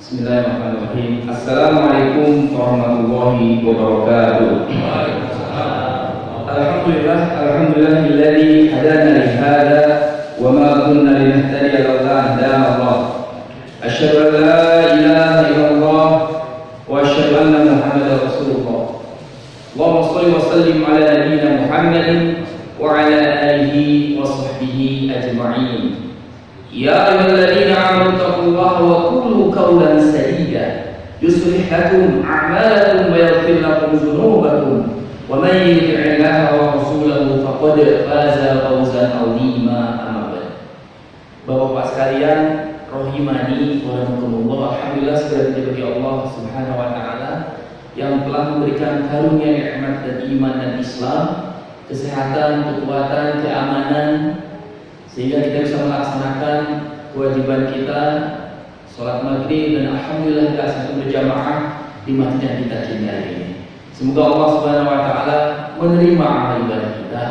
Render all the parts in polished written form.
Bismillahirrahmanirrahim. Assalamualaikum warahmatullahi wabarakatuh. Alhamdulillahilladzi hadana li hadza wa ma kunna linahtadiya laula an hadana Allah. Asyhadu an la ilaha illallah wa asyhadu anna Muhammadar Rasulullah. Allahumma shalli wa sallim ala nabiyyina Muhammadin wa ala alihi wa sahbihi ajma'in. Ya ayyuhalladzina amanu taqullaha wa qulu qawlan sadida yuslih lakum a'malakum wa yaghfir lakum dhunubakum wa man yuti'illaha wa rasulahu faqad faza fawzan 'azima. Amma ba'd. Bapak-bapak sekalian, rahimani wa rahimakumullah, alhamdulillah segala puji bagi Allah Subhanahu wa taala yang telah memberikan karunia nikmat dan iman dan Islam, kesehatan, kekuatan, keamanan, sehingga kita bisa melaksanakan kewajiban kita sholat maghrib dan alhamdulillah kita satu berjamaah di masjid yang kita cintai ini. Semoga Allah Subhanahu wa taala menerima amal ibadah kita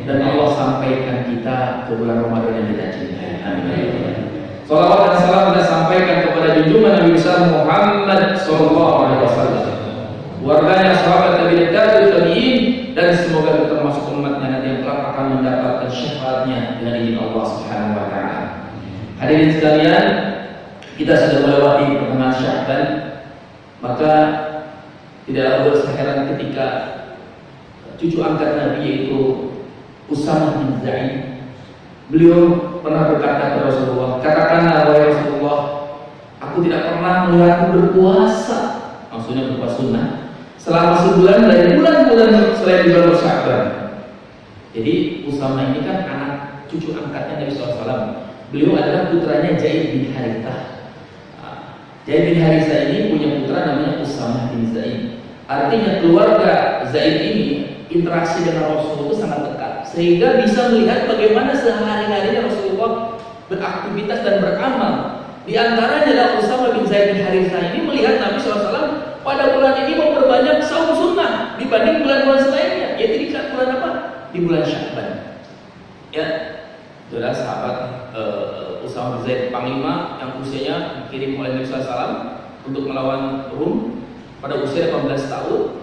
dan Allah sampaikan kita ke bulan Ramadan yang kita cintai. Amin. Salawat dan salam kita sampaikan kepada junjungan Nabi besar Muhammad sallallahu alaihi wasallam, keluarganya, sahabat tabi'in, tabi'in, dan semoga kita termasuk umatnya nanti yang kelak akan mendapatkan syafaatnya dengan izin Allah Subhanahu wa taala. Hadirin sekalian, kita sudah melewati pertengahan Sya'ban, maka tidaklah berheran ketika cucu angkat Nabi yaitu Usamah bin Zaid, beliau pernah berkata kepada Rasulullah, katakanlah wahai Rasulullah, aku tidak pernah melihatmu berpuasa, maksudnya berpuasa sunnah, selama sebulan dari bulan-bulan selain bulan Sya'ban. Jadi Usamah ini kan anak cucu angkatnya Nabi SAW. Beliau adalah putranya Zaid bin Harithah. Zaid bin Harithah ini punya putra namanya Usamah bin Zaid. Artinya keluarga Zaid ini interaksi dengan Rasulullah itu sangat dekat, sehingga bisa melihat bagaimana sehari-harinya Rasulullah beraktivitas dan beramal. Di antaranya adalah Usamah bin Zaid bin Harithah ini melihat Nabi SAW pada bulan ini memperbanyak saum sunnah dibanding bulan-bulan selainnya, yaitu di bulan apa? Di bulan Sya'ban. Ya, itulah sahabat Usamah bin Zaid, panglima yang usianya dikirim oleh Nabi SAW untuk melawan Rum pada usia 18 tahun.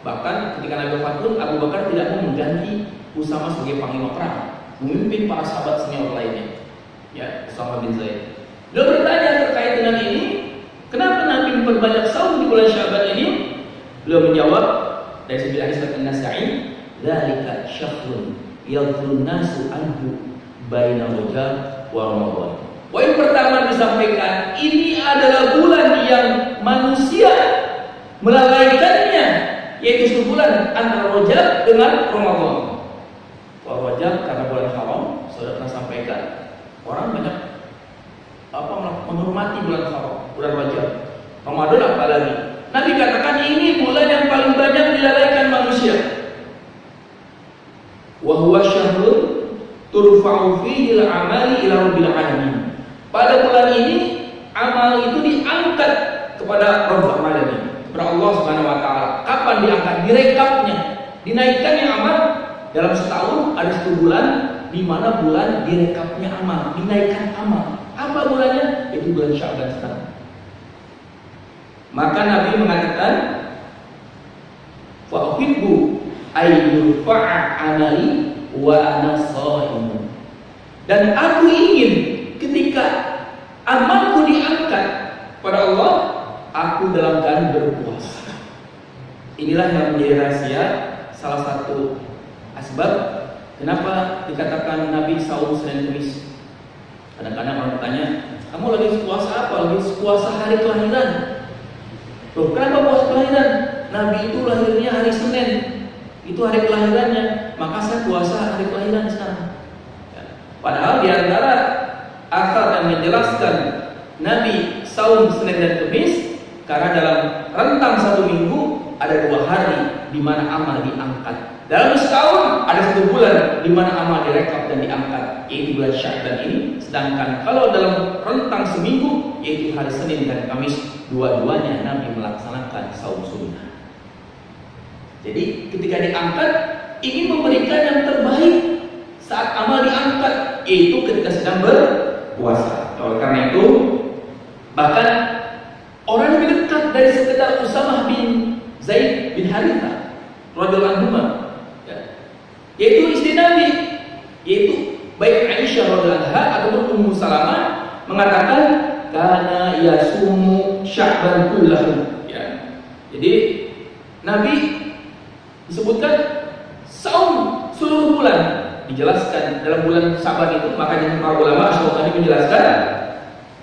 Bahkan ketika Nabi wafat pun Abu Bakar tidak mau mengganti Usamah sebagai panglima perang, memimpin para sahabat senior lainnya. Ya, Usamah bin Zaid. Dia bertanya terkait dengan ini, kenapa Nabi memperbanyak saum di bulan Sya'ban ini? Beliau menjawab dari sebuah hadis dari An-Nasa'i, "Dzalika syahrun yadhunnu nasu anhu baina Rajab wa Ramadan." Poin pertama disampaikan, ini adalah bulan yang manusia melalaikannya, yaitu sebulan antara Rajab dengan Ramadan. Wa Rajab karena bulan haram, saya pernah sampaikan, orang banyak menghormati bulan haram, bulan Rajab. Ramadan apalagi. Nabi katakan ini bulan yang paling banyak dilalaikan manusia. Wa huwa syahrun turfa'u fihi al-amali ila rabbil alamin. Pada bulan ini amal itu diangkat kepada Rabbul Alamin, kepada Allah Subhanahu wa taala. Kapan diangkat? Direkapnya. Dinaikkannya amal dalam setahun ada 1 bulan di mana bulan direkapnya amal, dinaikkan amal. Apa bulannya? Itu bulan Sya'ban sekarang. Maka Nabi mengatakan, fa uhibbu ay yurfa'a amali wa ana shaimun. Dan aku ingin ketika amalku diangkat pada Allah, aku dalam keadaan berpuasa. Inilah yang menjadi rahasia, salah satu asbab kenapa dikatakan Nabi saum Senin Kamis. Kadang-kadang orang bertanya, kamu lagi puasa apa? Lagi puasa hari kelahiran. Loh, kenapa puasa kelahiran? Nabi itu lahirnya hari Senin, itu hari kelahirannya, maka saya puasa hari kelahiran sekarang. Ya. Padahal di antara asal yang menjelaskan Nabi saum Senin dan Kamis, karena dalam rentang 1 minggu ada 2 hari di mana amal diangkat. Dalam setahun ada 1 bulan di mana amal direkap dan diangkat, yaitu bulan Sya'ban ini. Sedangkan kalau dalam rentang seminggu, yaitu hari Senin dan Kamis, dua-duanya Nabi melaksanakan saum sunnah. Jadi ketika diangkat, ingin memberikan yang terbaik saat amal diangkat, yaitu ketika sedang berpuasa. Oleh karena itu, bahkan sekitar Usamah bin Zaid bin Harithah radhiyallahu anhu, yaitu istri Nabi, yaitu baik Aisyah radhiyallahu anha ataupun Ummu Salamah mengatakan karena yasumu Sya'ban kullahu, ya. Jadi Nabi disebutkan saum seluruh bulan, dijelaskan dalam bulan Sya'ban itu, makanya para ulama Asy-Syaukani menjelaskan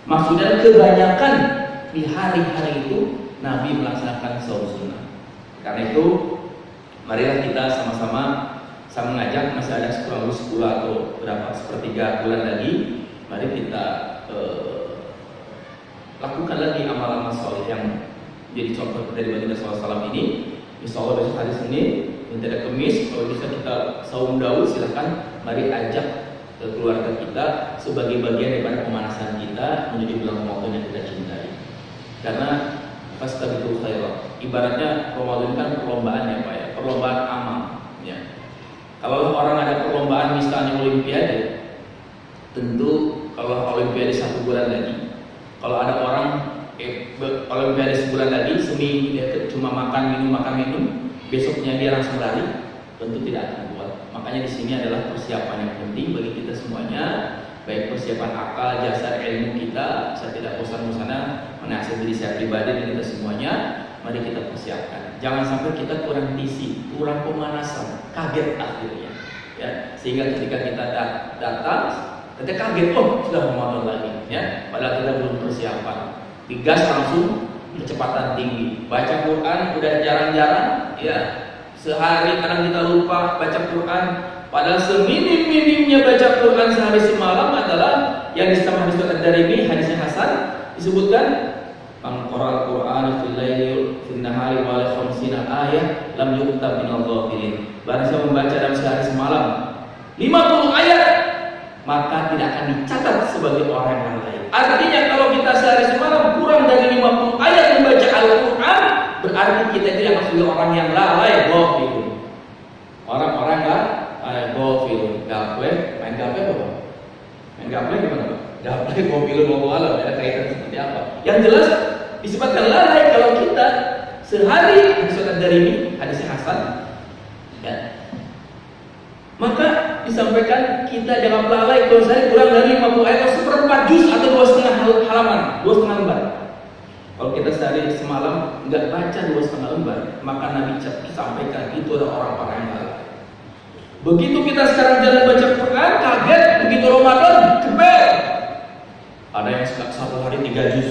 maksudnya kebanyakan di hari-hari itu Nabi melaksanakan saum sunnah. Karena itu marilah kita sama-sama, saya mengajak, masih ada kurang lebih 10 atau berapa sepertiga bulan lagi, mari kita lakukan lagi amal-amal soleh yang jadi contoh dari baginda SAW ini. Insya Allah besok hari Senin, nanti ada Kamis, kalau bisa kita saum Daud, silahkan mari ajak keluarga kita sebagai bagian daripada pemanasan kita menjadi bulan Ramadan yang kita cintai. Karena fastabiqul khairat, ibaratnya Ramadan kan perlombaan ya Pak ya, perlombaan amal ya. Kalau orang ada perlombaan misalnya olimpiade, tentu kalau olimpiade 1 bulan lagi, kalau ada orang olimpiade sebulan lagi, seminggu dia cuma makan minum, besoknya dia langsung lari, tentu tidak akan kuat. Makanya di sini adalah persiapan yang penting bagi kita semuanya, baik persiapan akal, jasa, ilmu kita. Saya tidak bosan-bosannya menasihati diri saya pribadi dan kita semuanya. Mari kita persiapkan. Jangan sampai kita kurang isi, kurang pemanasan, kaget akhirnya. Ya, sehingga ketika kita datang, kita kaget, oh sudah Ramadan lagi. Ya, padahal kita belum persiapan. Digas langsung kecepatan tinggi. Baca Quran udah jarang-jarang. Ya, sehari kadang kita lupa baca Quran. Padahal seminim-minimnya baca Quran sehari semalam adalah yang disebut hadis Ad-Darimi, hadisnya Hasan, disebutkan man qara'al Qur'ana fil laili fil nahari wa la khamsina ayah lam yuktab minal ghafilin. Barang siapa membaca dalam sehari semalam 50 ayat, maka tidak akan dicatat sebagai orang yang lalai. Artinya kalau kita sehari semalam kurang dari 50 ayat membaca Al-Qur'an, berarti kita itu yang sebagai orang yang lalai, ghafilun. Orang-orang ghafilun, gaple, main gaple apa? Main gaple gimana Pak? Gaple, ghafilun, wallahu alam, ada kaitan seperti apa? Yang jelas disebutkan lalai kalau kita sehari hadis dari ini, hadisnya Hasan, ya. Maka disampaikan kita jangan lalai kalau sehari kurang dari 50 ayat atau seperempat juz atau 2,5 halaman, 2,5 lembar. Kalau kita sehari semalam nggak baca 2,5 lembar, maka Nabi sampaikan itu adalah orang-orang yang lalai. Begitu kita sekarang jalan baca Quran, kaget begitu Ramadan, cepet. Ada yang satu hari 3 juz.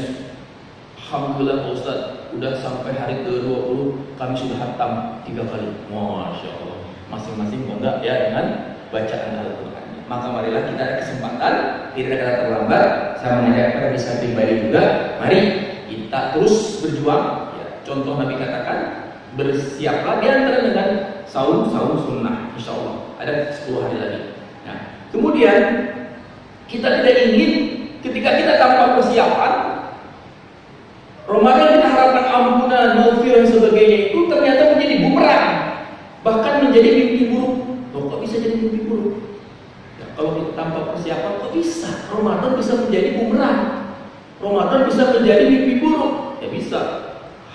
Alhamdulillah Pak Ustaz, udah sampai hari ke-20 kami sudah hatam 3 kali. Masya Allah. Masing-masing bangga ya dengan bacaan Al-Quran. Maka marilah kita ada kesempatan, tidak ada terlambat. Saya mengajak kepada bisa pribadi juga, mari kita terus berjuang. Ya, contoh Nabi katakan, bersiaplah di antara dengan saum sunnah. Insya Allah ada 10 hari lagi. Nah, kemudian kita tidak ingin ketika kita tanpa persiapan Ramadan kita harapkan ampunan, maghfirah dan sebagainya itu ternyata menjadi bumerang, bahkan menjadi mimpi buruk. Loh, kok bisa jadi mimpi buruk? Ya, kalau kita tanpa persiapan kok bisa Ramadan bisa menjadi bumerang, Ramadan bisa menjadi mimpi buruk? Ya bisa.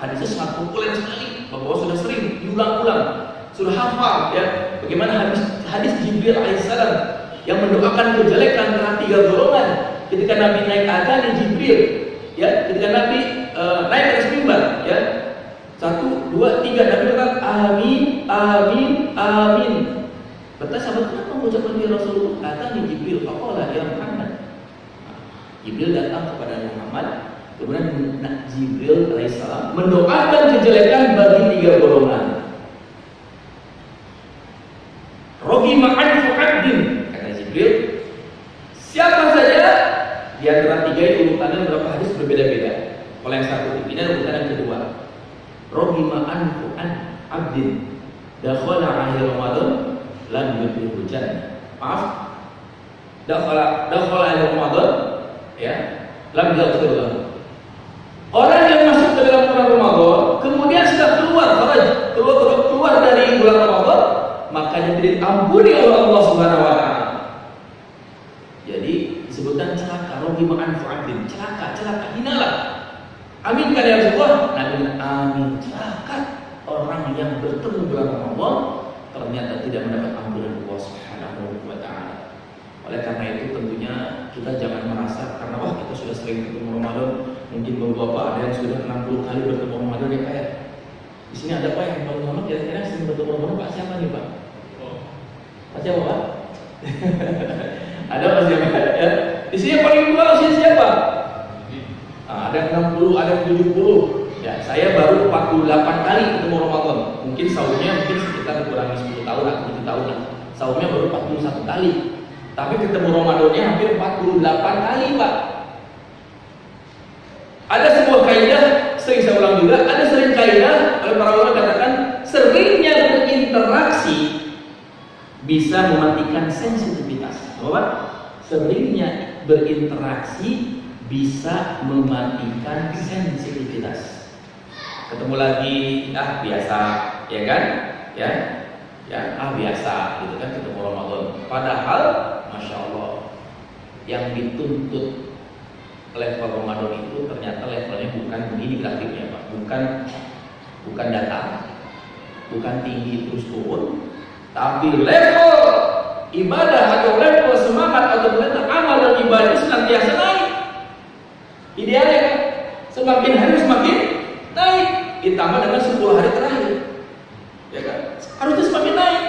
Hadisnya sangat populer sekali, bahwa sudah sering diulang-ulang, sudah hafal ya. Bagaimana hadis Jibril alaihissalam yang mendoakan kejelekan terhadap 3 golongan ketika Nabi naik atas Jibril, ya, ketika Nabi naik ke atas mimbar, ya, 1, 2, 3, Nabi berkata amin, amin, amin. Bertanya sahabat, kenapa mengucapkan ya Rasulullah? Kata Jibril, faqala ya Muhammad. Jibril datang kepada Muhammad, kemudian Jibril alaihissalam mendoakan kejelekan bagi 3 golongan. Rogima anfu abdin, kata Jibril, siapa saja di antara 3 itu urutannya beberapa hadis berbeda-beda. Kalau yang satu ini urutan yang kedua. Rogima anfu abdin dakhala akhir Ramadan lam yudhil jannah. Maaf, dakhala akhir Ramadan, ya, lam yudhil. Orang yang masuk ke dalam bulan Ramadan kemudian sudah keluar dari bulan Ramadan, maka dia tidak diampuni oleh Allah Subhanahu wa taala. Jadi disebutkan celaka, rogi ma'an fu'adin, celaka, hinalah. Amin kan ya Rasulullah? Nabi bertemu bulan Ramadan ternyata tidak mendapat ampunan Allah Subhanahu wa Ta'ala. Oleh karena itu tentunya kita jangan merasa karena wah kita sudah sering ketemu Ramadan, mungkin beberapa ada yang sudah 60 kali bertemu Ramadan ya Pak ya. Di sini ada Pak yang paling lama kira-kira sering bertemu Ramadan, Pak siapa nih Pak? Pak siapa Pak? Ada Pak siapa ya? Di sini yang paling tua usia siapa? Ada yang 60, ada yang 70. Ya, saya baru 48 kali ketemu Ramadan. Mungkin sahurnya mungkin sekitar kurang 10 tahun atau 7 tahun lah. Sahurnya baru 41 kali. Tapi ketemu Ramadannya hampir 48 kali, Pak. Ada sebuah kaidah, sering saya ulang juga, ada sering kaidah oleh para ulama katakan seringnya berinteraksi bisa mematikan sensitivitas. Apa? Seringnya berinteraksi bisa mematikan sensitivitas. Ketemu lagi, biasa, ya kan? Ya, biasa, gitu kan ketemu Ramadan. Padahal, masya Allah, yang dituntut level Ramadan itu ternyata levelnya bukan begini grafiknya, Pak. Bukan datar, bukan tinggi terus turun, tapi level ibadah atau level semangat atau level amal dan ibadah senantiasa naik. Idealnya kan? Semakin hari semakin naik, ditambah dengan 10 hari terakhir, ya kan? Harusnya semakin naik.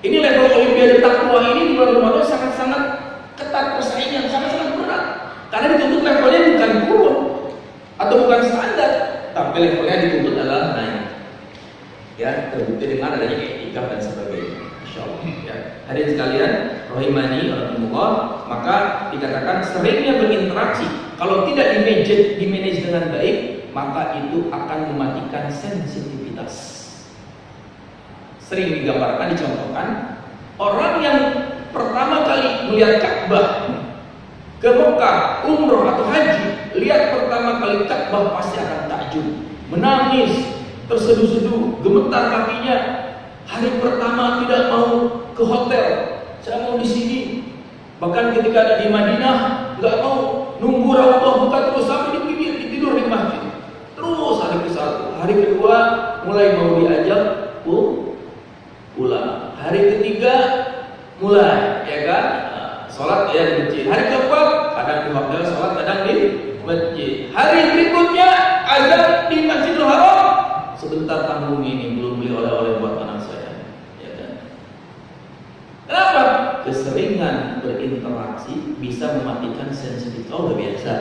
Ini level olimpiade takwa ini di bulan Ramadan sangat-sangat ketat persaingan, sangat-sangat berat. Karena dituntut levelnya bukan turun atau bukan standar, tapi levelnya dituntut adalah naik. Ya, terbukti dengan adanya iktikaf dan sebagainya. Insyaallah. Ya, hadirin sekalian, rahimani rahimakumullah, maka dikatakan seringnya berinteraksi. Kalau tidak di-manage dengan baik, maka itu akan mematikan sensitivitas. Sering digambarkan, dicontohkan, orang yang pertama kali melihat Ka'bah ke Mekah, umroh atau haji, lihat pertama kali Ka'bah pasti akan takjub, menangis, terseduh-seduh, gemetar kakinya. Hari pertama tidak mau ke hotel, saya mau di sini. Bahkan ketika ada di Madinah, nggak mau, nunggu Rasulullah buka terus sampai di pinggir, tidur di masjid. Terus hari ke-1, hari kedua mulai mau diajak pulang. Hari ketiga mulai, ya kan, sholat ya di masjid. Hari keempat kadang di hotel sholat, kadang di masjid. Hari berikutnya azan di Masjidil Haram. Sebentar tanggung ini belum beli oleh-oleh buat anak saya, ya kan? Kenapa? Keseringan berinteraksi bisa mematikan sensitivitas. Udah biasa.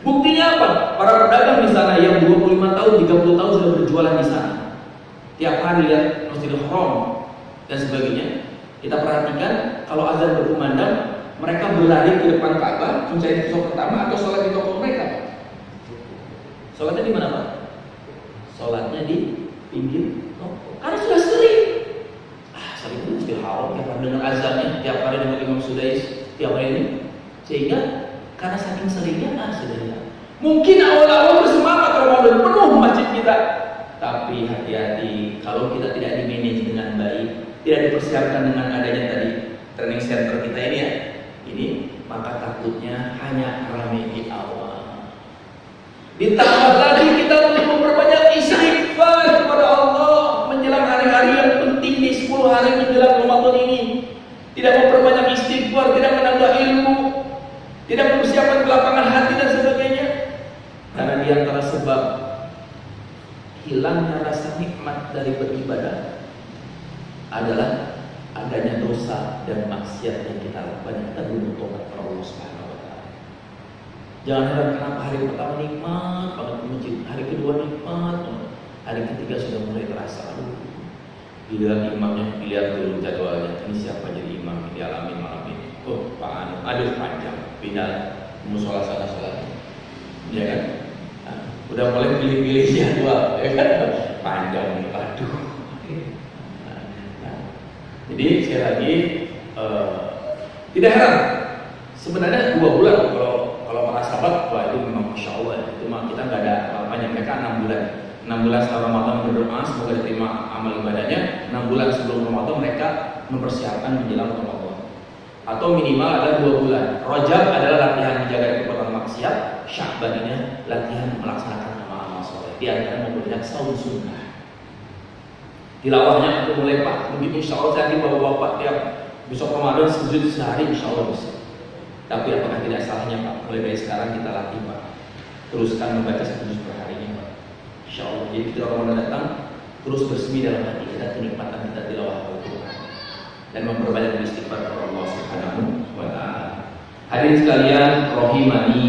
Buktinya apa? Para pedagang di sana yang 25 tahun, 30 tahun sudah berjualan di sana. Tiap hari lihat Masjidil Haram dan sebagainya. Kita perhatikan kalau azan berkumandang, mereka berlari ke depan Ka'bah mencari toko pertama atau sholat di toko mereka. Sholatnya di mana, Pak? Sholatnya di pinggir toko. Karena sudah sering. Sering itu Masjidil Haram, tiap hari dengar azannya, tiap hari dengar Imam Sudais, tiap hari ini. Sehingga karena saking seringnya sudah. Mungkin awal-awal bersemangat Ramadan penuh masjid kita, tapi hati-hati kalau kita tidak di-manage dengan baik, tidak dipersiapkan dengan adanya tadi training center kita ini ya, ini maka takutnya hanya ramai di awal. Ditambah lagi kita untuk memperbanyak istighfar kepada Allah menjelang hari-hari yang penting di 10 hari menjelang Ramadan ini. Tidak memperbanyak istighfar, tidak menambah ilmu, tidak mempersiapkan kelapangan hati dan sebagainya. Karena di antara sebab hilangnya rasa nikmat dari beribadah adalah adanya dosa dan maksiat yang kita lakukan. Kita belum bertobat kepada Allah Subhanahu wa Ta'ala. Jangan heran kenapa hari pertama nikmat banget ke masjid, hari kedua nikmat, hari ketiga sudah mulai terasa. Dilihat imamnya, dilihat dulu jadwalnya. Ini siapa jadi imam di alamin malam ini? Oh, Pak Anu, aduh panjang. Pindah musola sana sholat, ya kan? Nah, udah mulai pilih-pilih jadwal, ya kan? Panjang nih, aduh. Jadi sekali lagi tidak heran sebenarnya 2 bulan kalau para sahabat, wah itu memang masya Allah, itu mah kita nggak ada apa-apanya. Mereka 6 bulan setelah Ramadan berdoa semoga diterima amal ibadahnya. 6 bulan sebelum Ramadan mereka mempersiapkan menjelang Ramadan, atau minimal ada 2 bulan. Rajab adalah latihan menjaga perbuatan maksiat, Sya'ban ini latihan melaksanakan amal-amal soleh. Di antara memperbanyak saum sunnah. tilawahnya untuk mulai Pak, mungkin insya Allah nanti bapak-bapak tiap besok Ramadan sujud sehari insya Allah bisa. Tapi apakah tidak salahnya Pak, mulai dari sekarang kita latih Pak, teruskan membaca 1 juz per hari ini Pak, insya Allah. Jadi ketika Ramadan datang terus bersemi dalam hati kita kenikmatan kita tilawah Al-Quran dan memperbanyak istighfar kepada Allah Subhanahu wa Ta'ala. Hadirin sekalian, rahimani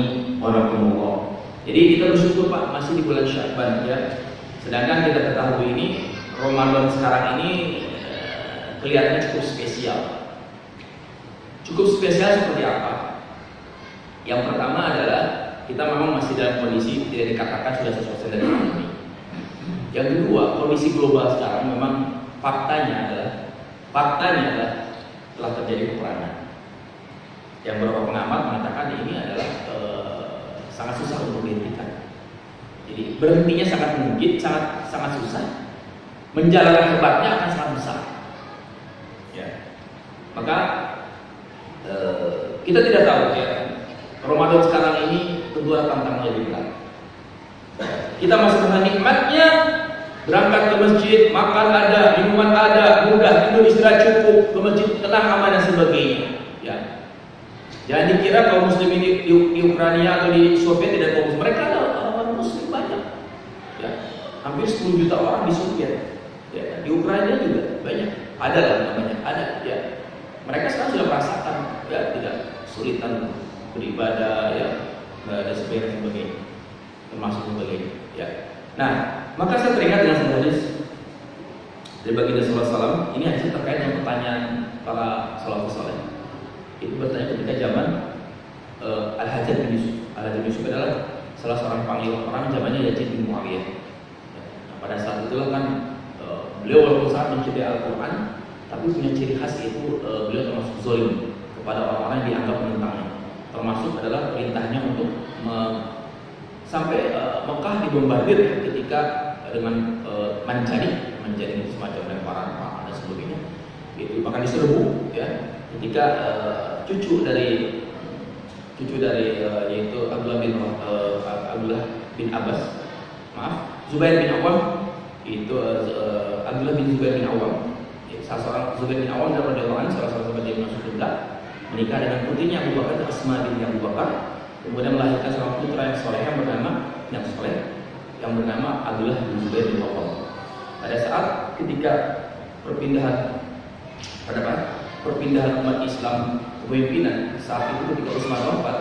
wa rahimakumullah. Jadi kita bersyukur Pak, masih di bulan Sya'ban ya. Sedangkan kita ketahui ini Ramadan sekarang ini kelihatannya cukup spesial. Cukup spesial seperti apa? Yang pertama adalah kita memang masih dalam kondisi tidak dikatakan sudah selesai dari pandemi. Yang kedua, kondisi global sekarang memang faktanya adalah telah terjadi peperangan. Yang beberapa pengamat mengatakan ini adalah sangat susah untuk dihentikan. Jadi berhentinya sangat mungkin, sangat susah. Menjalankan hebatnya akan sangat besar. Ya. Maka kita tidak tahu ya. Ramadan sekarang ini tentu tantangan lebih berat. Kita masih menahan nikmatnya, berangkat ke masjid, makan ada, minuman ada, mudah, tidur istirahat cukup, ke masjid tenang, aman dan sebagainya. Ya. Jangan dikira kaum muslimin di Ukraina atau di Soviet tidak kaum muslim. Mereka ada orang muslim banyak. Ya. Hampir 10 juta orang di Soviet. Ya. Di Ukraina juga banyak. Ada lah namanya, ada. Ya. Mereka sekarang sudah merasakan ya tidak kesulitan beribadah ya, dan sebagainya. Termasuk sebagainya. Ya. Nah, maka saya teringat dengan satu hadis dari baginda sallallahu alaihi wasallam. Ini hadis terkait dengan pertanyaan para salafus saleh. Itu bertanya ketika zaman Al-Hajjaj bin Yusuf. Al-Hajjaj bin Yusuf adalah salah seorang panglima perang zamannya Yazid bin Muawiyah. Nah, pada saat itulah kan beliau walaupun sangat mencintai Al-Quran, tapi punya ciri khas yaitu beliau termasuk zalim kepada orang-orang yang dianggap menentangnya. Termasuk adalah perintahnya untuk sampai Mekah dibombardir ketika dengan menjadi semacam lemparan panah dan sebagainya. Itu bahkan diserbu ya ketika cucu dari yaitu Abdullah bin Abbas, Zubair bin Awam, itu Abdullah bin Zubair bin Awam, salah seorang Zubair bin Awam dan radhiyallahu anhu, salah satu sahabat yang masuk surga, menikah dengan putrinya Abu Bakar, Asma binti Abu Bakar, kemudian melahirkan seorang putra yang soleh yang bernama Abdullah bin Zubair bin Awam. Pada saat ketika perpindahan umat Islam kepemimpinan saat itu ketika Utsman wafat,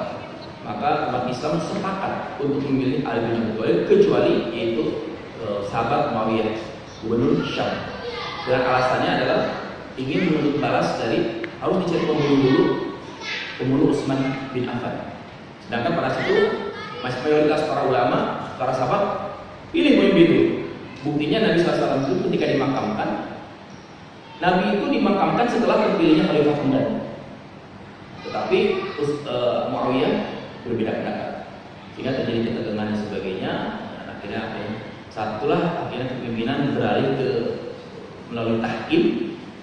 maka umat Islam sepakat untuk memilih Ali bin Abi Thalib kecuali yaitu sahabat Muawiyah, gubernur Syam. Dengan alasannya adalah ingin menuntut balas dari harus dicari pembunuh Utsman bin Affan. Sedangkan pada saat itu masih mayoritas para ulama, para sahabat pilih pemimpin dulu. Buktinya Nabi SAW itu ketika dimakamkan, Nabi itu dimakamkan setelah terpilihnya Khalifah pengganti. Tetapi Muawiyah berbeda pendapat, sehingga terjadi ketegangan dan sebagainya. Akhirnya saat itulah kepemimpinan beralih melalui tahkim,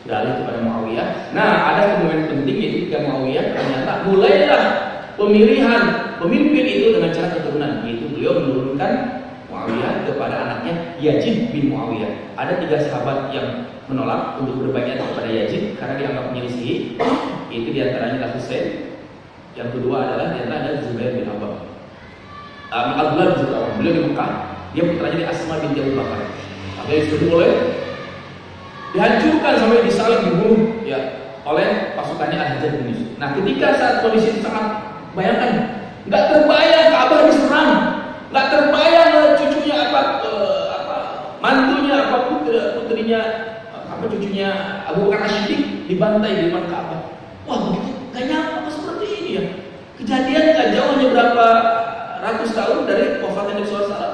beralih kepada Muawiyah. Nah, ada momen penting yaitu ketika Muawiyah ternyata mulailah pemilihan pemimpin itu dengan cara keturunan, yaitu beliau menurunkan Muawiyah kepada anaknya Yazid bin Muawiyah. Ada 3 sahabat yang menolak untuk berbaiat kepada Yazid karena dianggap menyelisihi. Itu diantaranya adalah Husain, yang kedua adalah diantaranya Zubair bin Awam. Abdullah bin Zubair, beliau di Mekah, dia putranya di Asma binti Abu Bakar. Akhirnya disuruh oleh dihancurkan sampai disalib dibunuh ya oleh pasukannya Al-Hajjaj bin Yusuf. Nah, ketika saat kondisi sangat, bayangkan, nggak terbayang Ka'bah diserang, nggak terbayang cucunya mantunya putrinya cucunya Abu Bakar As-Siddiq dibantai di depan Ka'bah. Wah, begitu nggak nyangka seperti ini ya. Kejadian nggak jauh, hanya berapa ratus tahun dari wafatnya Nabi SAW.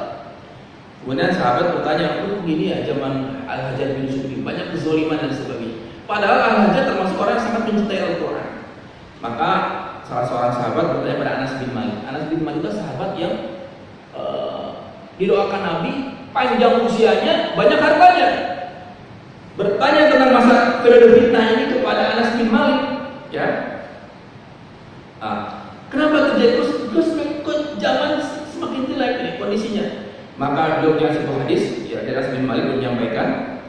Kemudian sahabat bertanya, begini ya zaman Al-Hajjaj bin Yusuf banyak kezaliman dan sebagainya. Padahal Al-Hajjaj termasuk orang yang sangat mencintai Al-Quran. Maka salah seorang sahabat bertanya pada Anas bin Malik. Anas bin Malik itu sahabat yang didoakan Nabi, panjang usianya, banyak hartanya. Bertanya tentang masa periode fitnah ini kepada Anas bin Malik, ya. Kenapa terjadi terus zaman semakin jelek ini kondisinya? Maka beliau punya sebuah hadis, ya, Anas bin Malik menyampaikan,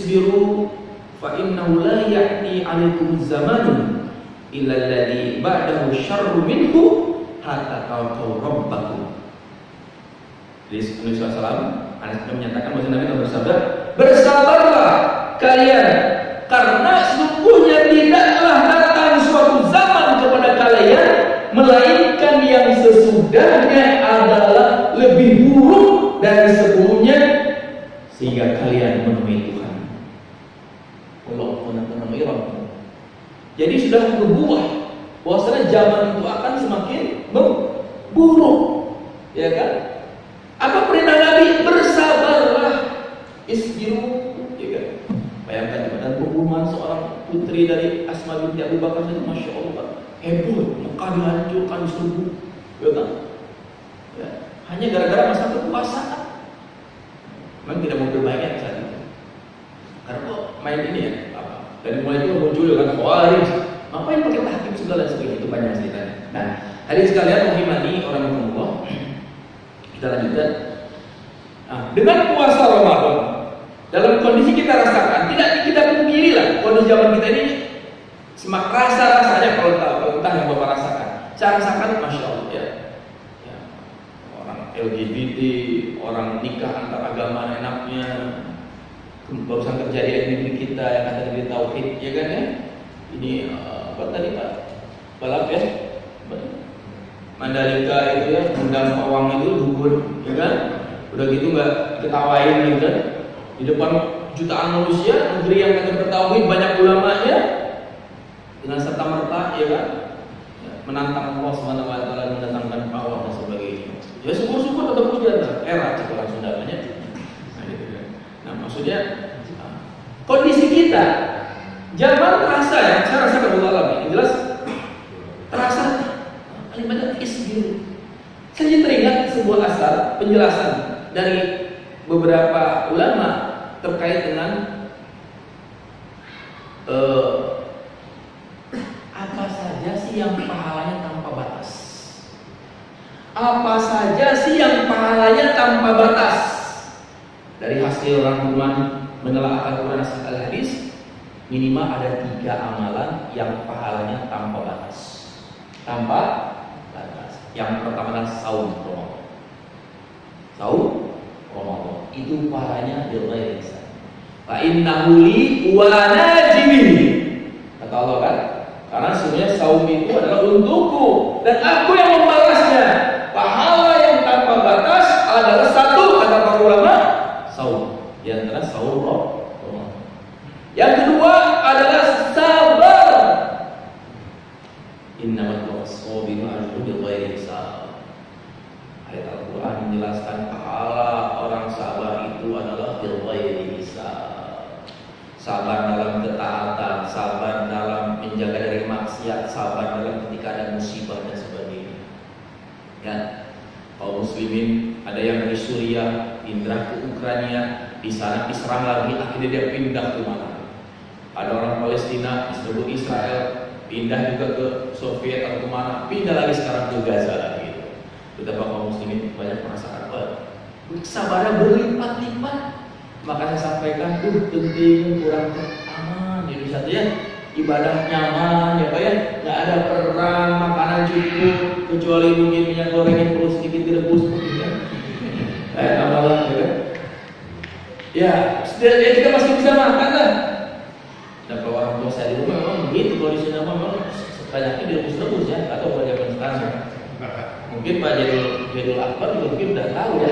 isbiru fa innahu la ya'ti 'alaikum zamanun illa alladhi ba'dahu syarru minhu hatta talqaw rabbakum. Jadi Nabi SAW menyatakan bahwa Nabi bersabda, bersabarlah kalian karena sesungguhnya tidaklah datang suatu zaman kepada kalian melainkan yang sesudahnya adalah lebih buruk dari sebelumnya sehingga kalian menemui Tuhan. Allah menemui Rabb. Jadi sudah berbuah bahwasanya zaman itu akan semakin buruk, ya kan? Apa perintah Nabi? Bersabarlah, isbiru, ya kan? Bayangkan dan pembunuhan seorang putri dari Asma binti Abu Bakar itu, masya Allah, heboh, Mekah dihancurkan, diserbu, ya kan? Ya, hanya gara-gara masa kekuasaan. Memang tidak mau berbayar saat itu. Karena kok main ini ya, apa? Dan mulai itu muncul kan Khawarij. Ngapain pakai tahkim segala sebagainya, itu banyak ceritanya. Nah, hadirin sekalian rahimani orang Allah. Kita lanjutkan. Nah, dengan puasa Ramadan, dalam kondisi kita rasakan, tidak kita pungkiri lah, kondisi zaman kita ini semak rasa-rasanya kalau entah yang Bapak rasakan. Saya rasakan, masya Allah ya. Orang LGBT, orang nikah antar agama enaknya, barusan terjadi di negeri kita yang kata negeri tauhid, ya kan ya? Ini apa tadi Pak? Balap ya? Mandalika itu ya, undang pawang itu dukun, ya kan? Udah gitu nggak ketawain gitu kan? Di depan jutaan manusia, negeri yang kata bertauhid banyak ulamanya, dengan serta merta, ya kan? Menantang Allah Subhanahu Wa Taala mendatangkan pawang dan sebagainya. Ya syukur-syukur tetap puja era cek orang Sunda banyak. Nah, gitu kan. Nah maksudnya kondisi kita zaman terasa ya, saya rasa kalau jelas terasa kalimatnya isbiru. Saya teringat sebuah asar penjelasan dari beberapa ulama terkait dengan apa saja sih yang pahalanya tanpa batas. Apa saja sih yang pahalanya tanpa batas. Dari hasil rangkuman menelaah Al-Quran dan Al-Hadis, minimal ada 3 amalan yang pahalanya tanpa batas. Tanpa batas. Yang pertama adalah saum Ramadan. Saum Ramadan itu pahalanya bilghairi hisab. Fa innahu li wa najibihi. Kata Allah kan, karena sebenarnya saum itu adalah untukku dan aku yang membalasnya. Pahala yang tanpa batas adalah satu, kata para ulama, saum. Di antara saum Ramadan. Yang kedua adalah sabar. Innamal muhsabina ajrun bighairi hisab. Ayat Al-Quran menjelaskan pahala orang sabar itu adalah bighairi hisab. Sabar dalam ketaatan, sabar dalam menjaga dari maksiat, sabar dalam ketika ada musibah dan sebagainya. Ya, kaum muslimin ada yang dari Suriah pindah ke Ukraina, di sana diserang lagi, akhirnya dia pindah ke mana? Ada orang Palestina disebut Israel, pindah juga ke Soviet atau kemana, pindah lagi sekarang ke Gaza lagi. Betapa kaum muslimin banyak merasakan sabarnya berlipat-lipat. Maka saya sampaikan, penting kurang aman di Indonesia ya, ibadah nyaman ya Pak ya, nggak ada perang, makanan cukup, kecuali mungkin minyak goreng yang perlu sedikit direbus ya. Tambahlah ya kan? Ya, kita masih bisa makan lah. Dan kalau orang tua saya di rumah memang begitu, kalau di sini memang banyaknya direbus-rebus ya, atau pada zaman sekarang. Mungkin Pak Jadul Akbar juga mungkin udah tahu ya.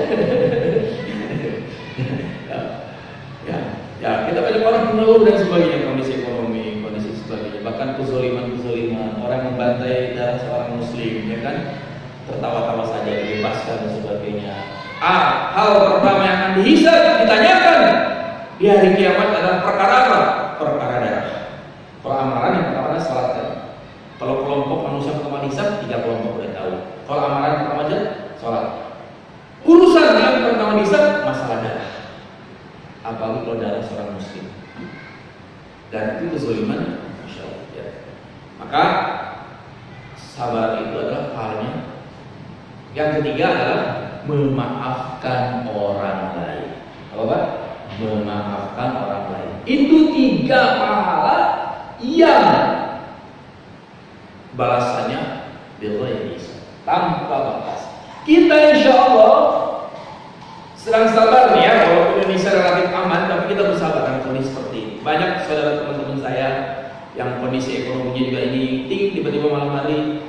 Ya, kita banyak orang mengeluh dan sebagainya, kondisi ekonomi, kondisi sebagainya, bahkan kezaliman, orang membantai darah seorang muslim, ya kan, tertawa-tawa saja, dibebaskan dan sebagainya. Hal pertama yang akan dihisab, ditanyakan di hari kiamat adalah perkara apa? Perkara darah. Kalau amalan yang pertama adalah salat. Kalau kelompok manusia pertama hisab, 3 kelompok udah tahu. Kalau amalan pertama aja, salat. Urusan yang pertama hisab, masalah darah. Apalagi kalau darah seorang muslim, dan itu kezaliman, masya Allah ya. Maka sabar itu adalah halnya. Yang ketiga adalah memaafkan orang lain. Apa Pak? memaafkan orang lain. Itu 3 pahala yang balasannya bighairi hisab, tanpa batas. Kita insya Allah sedang sabar nih ya, walaupun Indonesia relatif aman, tapi kita bersabar dengan kondisi seperti ini. Banyak saudara teman-teman saya yang kondisi ekonominya juga ini tiba-tiba malam hari,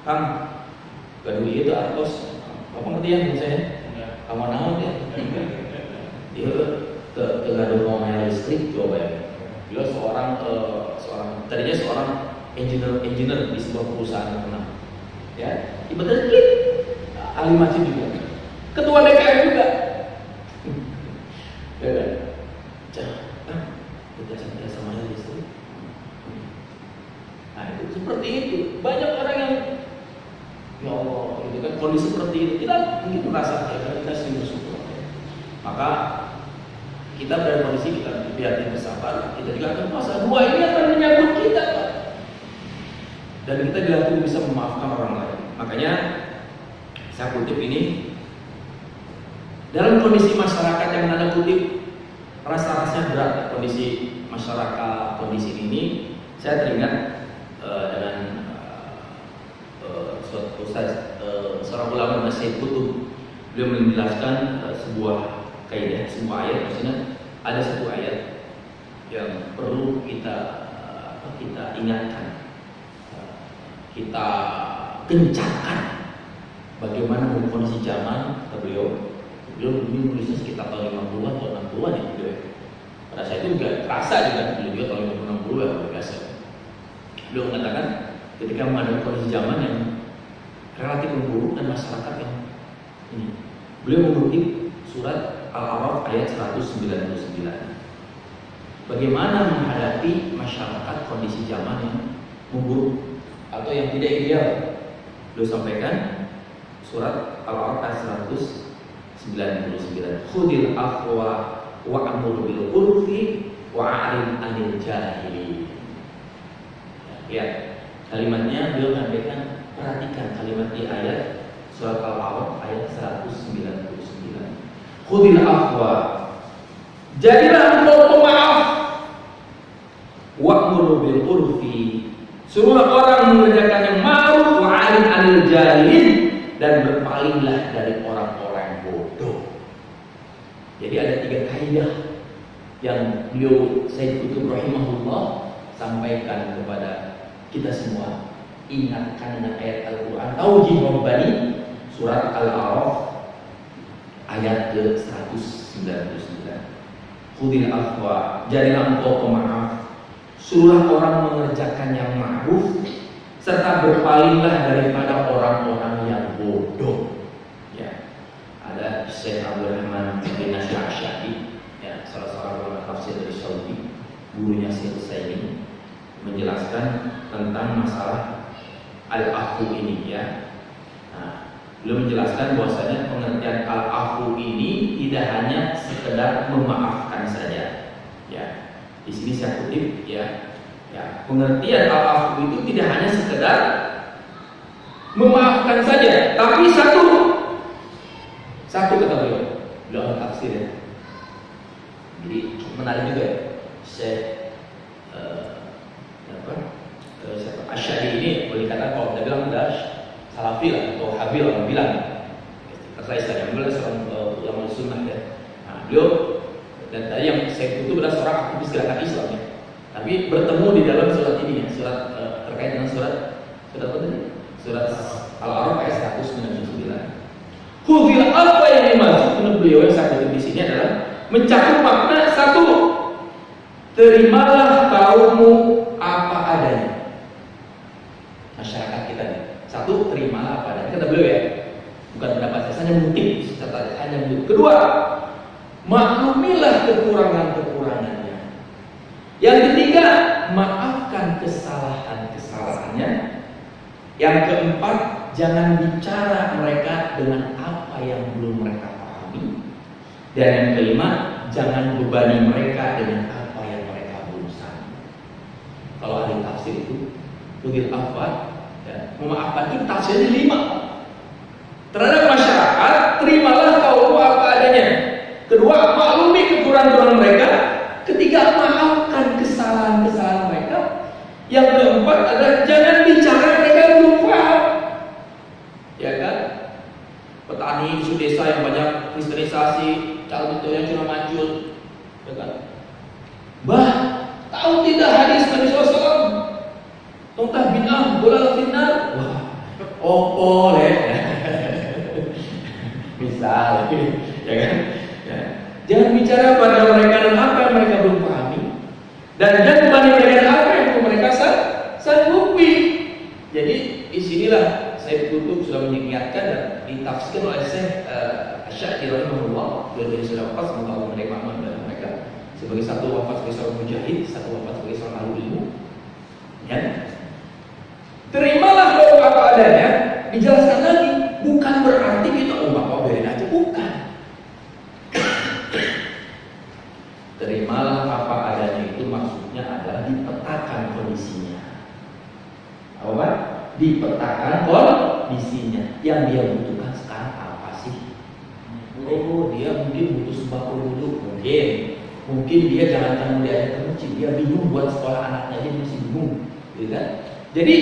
Kang, gak duit itu artos, apa ngerti ya saya? Kamu naon ya? Dia tergadu ngomel listrik, coba ya. Dia seorang tadinya seorang engineer di sebuah perusahaan terkenal. Ya, tiba-tiba ahli masjid juga, ketua DPR juga. Ya kan? Jangan kita cari sama listrik. Nah, itu seperti itu. Banyak orang yang ya Allah, gitu kan, kondisi seperti itu kita mungkin merasa ya, kita sering bersyukur. Maka kita berada kondisi kita biar kita bersabar, kita juga akan puasa. 2 ini akan menyambut kita, Pak. Dan kita dilatih bisa memaafkan orang lain. Makanya saya kutip ini, dalam kondisi masyarakat yang tanda kutip rasa-rasanya berat, kondisi masyarakat kondisi ini, saya teringat dengan suatu seorang ulama Syekh Qutb. Beliau menjelaskan sebuah kaidah, sebuah ayat. Maksudnya ada satu ayat yang perlu kita ingatkan, kita kencangkan. Bagaimana kondisi zaman, kata beliau menulisnya sekitar tahun 50-an atau 60-an ya beliau. Pada saat itu juga terasa juga beliau tahun 50-60 ya biasa. Beliau mengatakan ketika menghadapi kondisi zaman yang relatif memburuk dan masyarakat yang ini, beliau mengutip surat Al-A'raf ayat 199. Bagaimana menghadapi masyarakat kondisi zaman yang memburuk atau yang tidak ideal? Beliau sampaikan surat Al-A'raf ayat 199. Khudil afwa wa'mur bil urfi wa'arid 'anil jahili. Ya, kalimatnya beliau sampaikan. Perhatikan kalimat di ayat surat Al-A'raf ayat 199. Khudil afwa, jadilah engkau pemaaf, wa'mur bil urfi, suruh orang mengerjakan yang ma'ruf, wa'arid 'anil jahilin, dan berpalinglah dari orang-orang bodoh. Jadi ada 3 kaidah yang beliau Syekh Qutb rahimahullah sampaikan kepada kita semua. Ingatkan dengan ayat Al-Quran Tauhid Rabbani surat Al-A'raf ayat ke-199. Khudil afwa, jadilah engkau pemaaf, suruhlah orang mengerjakan yang ma'ruf, serta berpalinglah daripada orang-orang yang bodoh. Ya, ada Syekh Abdul Rahman bin Nasir Asy'ari, ya, salah seorang ulama tafsir dari Saudi, gurunya Syekh Utsaimin, menjelaskan tentang masalah al-afu ini ya. Nah, beliau menjelaskan bahwasanya pengertian al-afu ini tidak hanya sekedar memaafkan saja. Ya, di sini saya kutip ya. Ya, pengertian al-afu itu tidak hanya sekedar memaafkan saja, tapi satu kata beliau tafsir ya. Jadi menarik juga ya. Asy'ari ini boleh dikatakan kalau kita bilang udah salafi lah atau habil orang bilang terserah istilahnya. Beliau seorang ulama sunnah ya. Nah, beliau dan tadi yang saya itu adalah seorang aktivis gerakan Islam ya. Tapi bertemu di dalam surat ini ya, surat terkait dengan surat apa tadi? Surat Al-A'raf ayat 199. Khudil, apa yang dimaksud menurut beliau yang saya kutip di sini adalah mencakup makna satu, terimalah kaummu apa adanya. Masyarakat kita nih, satu, terimalah apa adanya. Kata beliau ya, bukan pendapat saya, hanya mengutip, hanya mengutip. Kedua, maklumilah kekurangan-kekurangannya. Yang ketiga, maafkan kesalahan-kesalahannya. Yang keempat, jangan bicara mereka dengan apa yang belum mereka pahami. Dan yang kelima, jangan bebani mereka dengan apa yang mereka belum sanggup. Kalau ahli tafsir itu Khudil afwa, ya, memaafkan itu tafsirnya 5. Terhadap masyarakat, terimalah kaummu apa adanya. Kedua, maklumi ketiga, maafkan kesalahan-kesalahan mereka. Yang keempat adalah jangan bicara mereka belum paham. Ya kan? Petani di desa yang banyak kristenisasi, calon itu yang cuma mancut, ya kan? Bah, tahu tidak hadis Nabi SAW? Tongkah binah, bola finnar. Wah, opo le. Misal, ya kan? Ya. Jangan bicara pada mereka dan apa yang mereka belum pahami, dan jangan berbanding mereka dengan apa yang mereka sanggupi. Jadi disinilah saya tutup sudah mengingatkan dan ditafsirkan oleh Syekh Asy'ari rahimahullah. Beliau sudah wafat, semoga Allah menerima amal dalam mereka. Sebagai satu wafat sebagai seorang mujahid, satu wafat sebagai seorang ahli ilmu. Ya. Terimalah kalau apa adanya. Dijelaskan lagi, bukan berarti kita bapak biarin aja, bukan. Terimalah apa adanya itu maksudnya adalah dipetakan kondisinya. Apa? Dipetakan kondisinya. Yang dia butuhkan sekarang apa sih? Oh, dia mungkin butuh sembako dulu, mungkin dia jangan dia ada ke masjid, dia bingung buat sekolah anaknya, dia masih bingung, gitu kan? Jadi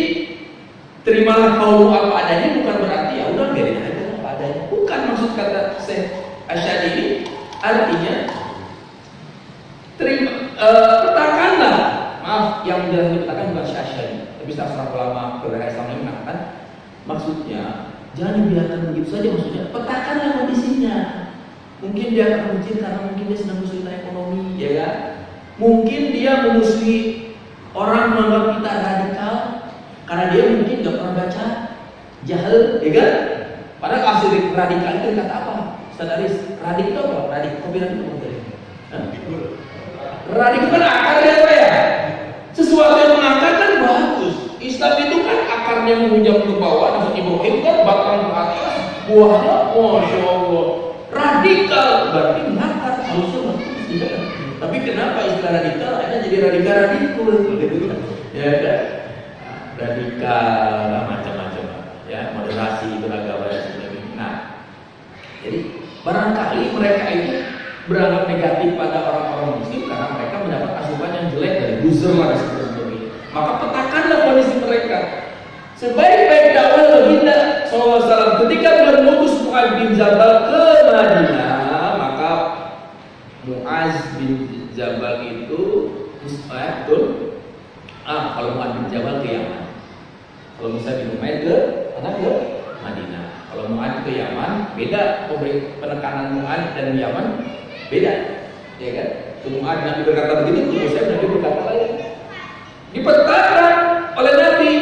terimalah kaum apa adanya bukan berarti ya udah biarin aja apa adanya. Bukan maksud kata Syekh Asy'ari ini. Artinya petakanlah. Maaf, yang menjelaskan petakan bukan Syekh Asy'ari, tapi salah ulama beragama Islam yang mengatakan maksudnya jangan dibiarkan begitu saja. Maksudnya petakanlah kondisinya. Mungkin dia akan memuji karena mungkin dia sedang kesulitan ekonomi, ya kan? Mungkin dia memusuhi orang menganggap kita radikal karena dia mungkin nggak pernah baca, jahil, ya kan? Padahal asli radikal itu kata apa? Ustaz Aris, radikal apa? Radikal apa tadi? Radikal kan akarnya apa ya? Sesuatu yang mengakar kan bagus. Islam itu kan akarnya menghujam ke bawah. Nabi Ibrahim kan batang ke atas, buahnya, masya Allah. Radikal berarti mengakar, harusnya bagus, ya kan? Tapi kenapa istilah radikal akhirnya jadi radikal, ya kan? Radikal macam-macam, ya, moderasi beragama dan sebagainya. Nah, jadi barangkali mereka itu beranggap negatif pada orang-orang muslim karena mereka mendapat asupan yang jelek dari buzzer dan sebagainya. Maka petakanlah kondisi mereka. Sebaik-baik dakwah baginda SAW ketika beliau mengutus Mu'adz bin Jabal ke Madinah, maka Mu'adz bin Jabal itu kalau Mu'adz bin Jabal ke Yaman. Kalau Musa bin Umair ke Madinah. Kalau Mu'adz ke Yaman, beda penekanan Mu'adz dan Yaman, beda, ya kan? Mu'adz Nabi berkata begini, Musa Nabi berkata lain. Dipetakan oleh Nabi.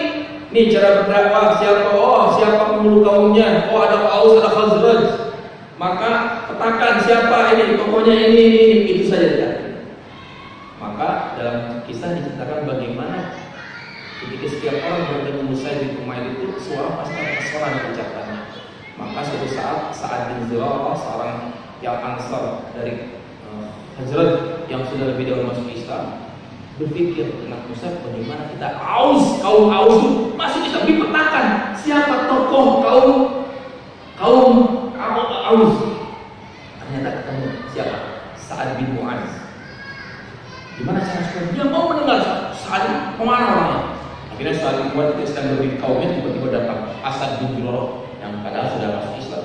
Nih cara berdakwah siapa? Oh, siapa penghulu kaumnya? Oh, ada Aus, ada Khazraj. Maka petakan siapa ini? Pokoknya ini itu saja. Maka dalam kisah diceritakan bagaimana ketika setiap orang bertemu Musa bin Umair itu suara pasti ada suara yang diucapkannya. Maka suatu saat bin Zurarah, seorang yang Ansar dari Khazraj yang sudah lebih dahulu masuk Islam, berpikir dengan Musa bagaimana kita kaum Aus masuk Islam, dipetakan siapa tokoh kaum Aus. Ternyata ketemu siapa? Sa'ad bin Mu'adz. Gimana cara supaya dia mau mendengar Sa'ad kemana orangnya? Akhirnya Sa'ad bin Mu'adz ketika sedang berbagi kaumnya tiba-tiba datang Asad bin Zurarah yang padahal sudah masuk Islam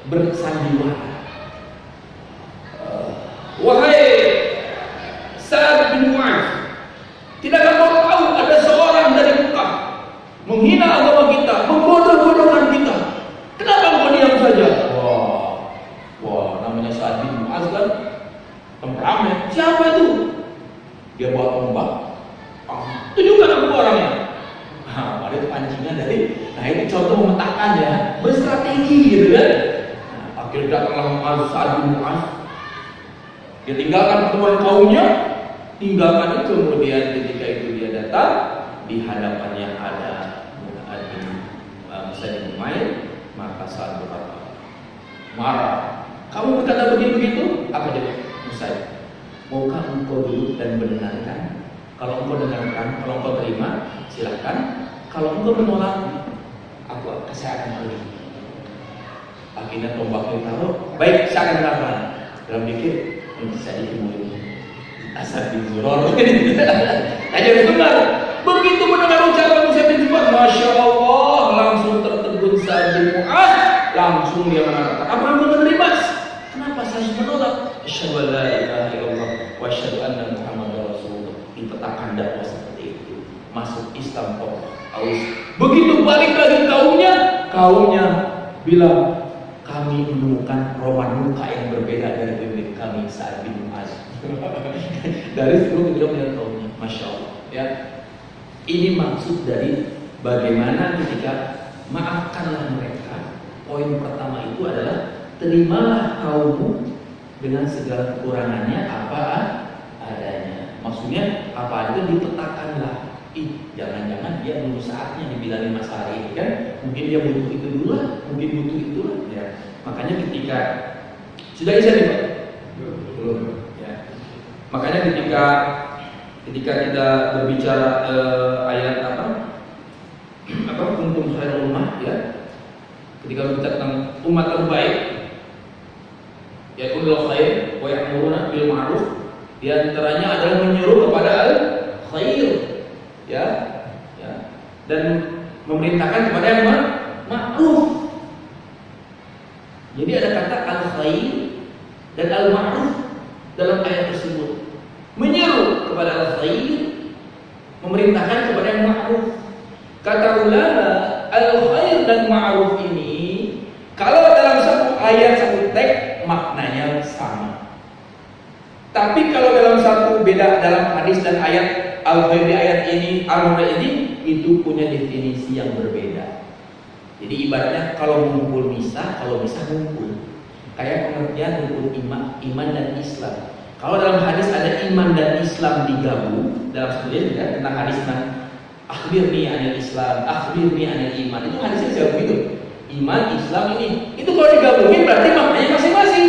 bersandiwara. Wahai Sa'ad bin Mu'adz, tidakkah kau tahu ada seorang dari Mekah menghina agama kita, mengbodoh-bodohkan kita? Kenapa kau diam saja? Wah, namanya Sa'ad bin Mu'adz kan temperamen. Siapa itu? Dia bawa tombak. Tunjukkan aku orangnya. Ada itu pancingan dari. Nah, ini contoh memetakan ya, berstrategi gitu kan. Nah, akhirnya datanglah Sa'ad bin Mu'adz. Dia tinggalkan pertemuan kaumnya, tinggalkan itu, kemudian ketika itu dia datang di hadapannya ada Musa bin Umair, maka Sa'ad berkata, marah, kamu berkata begitu? Apa jawab Musa? Maukah engkau duduk dan mendengarkan? Kalau engkau dengarkan, kalau engkau terima, silakan. Kalau engkau menolak, saya akan pergi. Akhirnya tombaknya ditaruh, baik, saya akan dengarkan. Dalam pikir, ini saja ilmu ini. Asad bin Zurarah. Aja dengar. Begitu mendengar ucapan Mus'ab bin Zubair, Masya Allah, langsung tertegun Sa'ad bin Mu'adz. Langsung dia mengatakan, apa kamu menerima? Kenapa saya harus menolak? Asyhadu an la ilaha illallah wa asyhadu anna Muhammadar Rasulullah. Dipetakan dakwah seperti itu. Masuk Islam kok. Begitu balik lagi kaumnya bilang, kami menemukan roman muka yang berbeda dari pemimpin kami Sa'ad bin Mu'adz. Dari situ kita melihat kaumnya, Masya Allah. Ya, ini maksud dari bagaimana ketika maafkanlah mereka. Poin pertama itu adalah terimalah kaummu dengan segala kekurangannya apa adanya. Maksudnya apa adanya dipetakanlah. Jangan-jangan dia menunggu saatnya dibilangin masalah ini kan? Mungkin dia butuh itu dulu lah, mungkin butuh itu lah. Ya. Makanya ketika sudah bisa nih Pak? Belum. Ya. Makanya ketika kita berbicara ayat apa kuntum khairul ummah ya. Ketika berbicara tentang umat terbaik, ya kullu khair wa ya'muruna bil ma'ruf, di antaranya adalah menyuruh kepada al khair. Ya, dan memerintahkan kepada yang ma'ruf. Jadi ada kata al-khair dan al-ma'ruf dalam ayat tersebut. Menyeru kepada al-khair, memerintahkan kepada yang ma'ruf. Kata ulama, al-khair dan ma'ruf ini kalau dalam satu ayat satu teks maknanya sama. Tapi kalau dalam satu beda dalam hadis dan ayat al-khair di ayat ini, al-ma'ruf ini itu punya definisi yang berbeda. Jadi ibaratnya kalau mengumpul misah, kalau misah ngumpul. Kayak pengertian rukun iman dan Islam. Kalau dalam hadis ada iman dan Islam digabung dalam satu ya, tentang hadis tentang akhbirni anil Islam, akhbirni anil iman. Itu hadisnya jauh begitu. Iman, Islam ini. Itu kalau digabungin berarti maknanya masing-masing.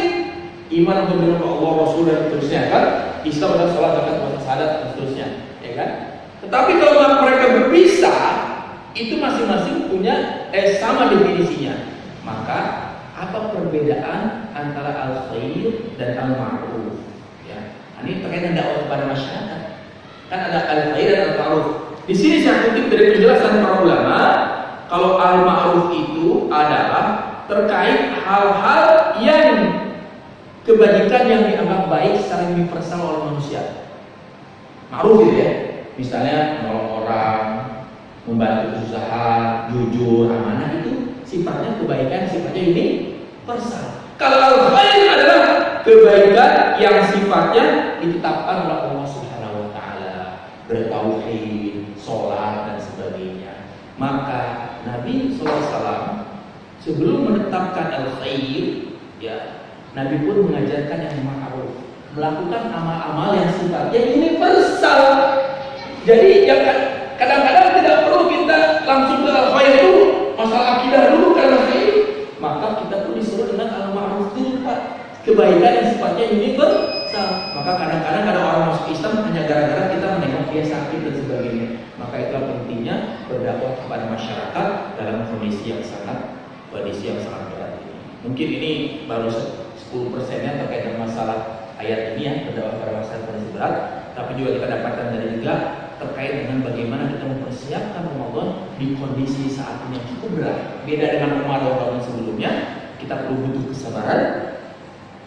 Iman untuk dengan Allah, Rasul dan seterusnya kan. Islam adalah sholat, zakat, puasa, syahadat dan seterusnya. Ya kan? Tetapi kalau mereka berpisah, itu masing-masing punya sama definisinya. Maka apa perbedaan antara al-khair dan al-ma'ruf? Ya, ini terkait dengan dakwah kepada masyarakat. Kan ada al-khair dan al-ma'ruf. Di sini saya kutip dari penjelasan para ulama, kalau al-ma'ruf itu adalah terkait hal-hal yang kebajikan yang dianggap baik secara universal oleh manusia. Ma'ruf gitu ya. Misalnya menolong orang, membantu usaha, jujur, amanah, itu sifatnya kebaikan, sifatnya ini universal. Kalau al-khair adalah kebaikan yang sifatnya ditetapkan oleh Allah Subhanahu wa taala, bertauhid, sholat dan sebagainya. Maka Nabi SAW sebelum menetapkan al-khair, ya, Nabi pun mengajarkan yang ma'ruf, melakukan amal-amal yang sifatnya universal. Jadi yang kadang-kadang tidak perlu kita langsung ke al-khair dulu, masalah akidah dulu karena khair. Maka kita pun disuruh dengan al-ma'ruf dulu Pak, kebaikan yang sifatnya universal. Maka kadang-kadang ada orang masuk Islam hanya gara-gara kita menengok dia sakit dan sebagainya. Maka itulah pentingnya berdakwah kepada masyarakat dalam kondisi yang sangat berat ini. Mungkin ini baru 10%-nya terkait dengan masalah ayat ini ya, berdakwah kepada masyarakat kondisi berat. Tapi juga kita dapatkan dari juga terkait dengan bagaimana kita mempersiapkan Ramadan di kondisi saat ini yang cukup berat. Beda dengan Ramadan tahun sebelumnya, kita perlu butuh kesabaran.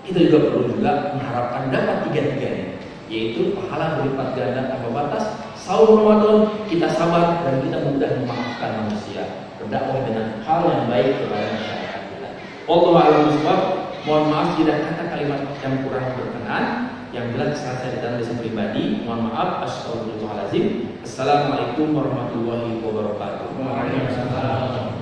Kita juga perlu mengharapkan dapat tiga-tiganya, yaitu pahala berlipat ganda tanpa batas. Saum Ramadan kita sabar dan kita mudah memaafkan manusia, berdakwah dengan hal yang baik kepada masyarakat kita. Wallahu a'lam bishawab. Mohon maaf jika kata kalimat yang kurang berkenan. Yang jelas saya dalam lisan pribadi, mohon maaf. Astagfirullahaladzim. Assalamualaikum warahmatullahi wabarakatuh. Waalaikumsalam.